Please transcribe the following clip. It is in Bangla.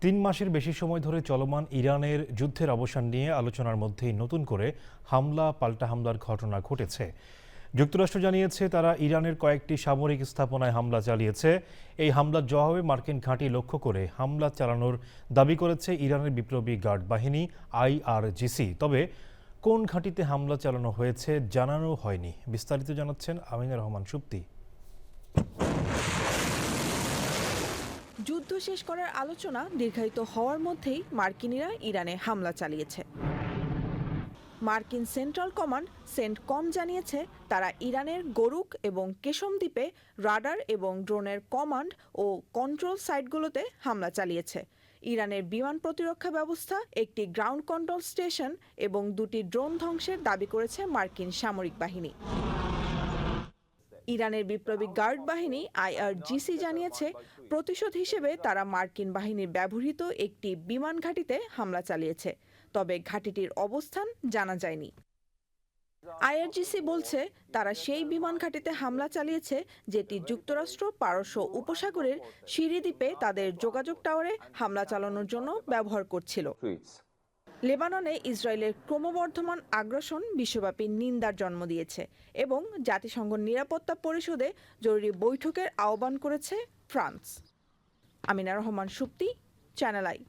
৩ মাসের বেশি সময় ধরে চলমান ইরানের যুদ্ধের অবসান নিয়ে আলোচনার মধ্যেই নতুন করে হামলা পাল্টা হামলার ঘটনা ঘটেছে। যুক্তরাষ্ট্র জানিয়েছে তারা ইরানের কয়েকটি সামরিক স্থাপনায় হামলা চালিয়েছে। এই হামলার জবাবে মার্কিন ঘাঁটি লক্ষ্য করে হামলা চালানোর দাবি করেছে ইরানের বিপ্লবী গার্ড বাহিনী আইআরজিসি। তবে কোন ঘাঁটিতে হামলা চালানো হয়েছে জানানো হয়নি। বিস্তারিত জানাচ্ছেন আমিনা রহমান সুপ্তি। যুদ্ধ শেষ করার আলোচনা দীর্ঘায়িত হওয়ার মধ্যেই মার্কিনিরা ইরানে হামলা চালিয়েছে। মার্কিন সেন্ট্রাল কমান্ড সেন্টকম জানিয়েছে তারা ইরানের গরুক এবং কেশম দ্বীপে রাডার এবং ড্রোনের কমান্ড ও কন্ট্রোল সাইটগুলোতে হামলা চালিয়েছে। ইরানের বিমান প্রতিরক্ষা ব্যবস্থা, একটি গ্রাউন্ড কন্ট্রোল স্টেশন এবং দুটি ড্রোন ধ্বংসের দাবি করেছে মার্কিন সামরিক বাহিনী। ইরানের বিপ্লবী গার্ড বাহিনী আইআরজিসি জানিয়েছে প্রতিশোধ হিসেবে তারা মার্কিন বাহিনীর ব্যবহৃত একটি বিমান ঘাঁটিতে হামলা চালিয়েছে, তবে ঘাঁটিটির অবস্থান জানা যায়নি। আইআরজিসি বলছে তারা সেই বিমান ঘাঁটিতে হামলা চালিয়েছে যেটি যুক্তরাষ্ট্র পারস্য উপসাগরের সিরি দ্বীপে তাদের যোগাযোগ টাওয়ারে হামলা চালানোর জন্য ব্যবহার করছিল। লেবাননে ইসরায়েলের ক্রমবর্ধমান আগ্রাসন বিশ্বব্যাপী নিন্দার জন্ম দিয়েছে এবং জাতিসংঘ নিরাপত্তা পরিষদে জরুরি বৈঠকের আহ্বান করেছে France. Amina Rahman Supti, channel I.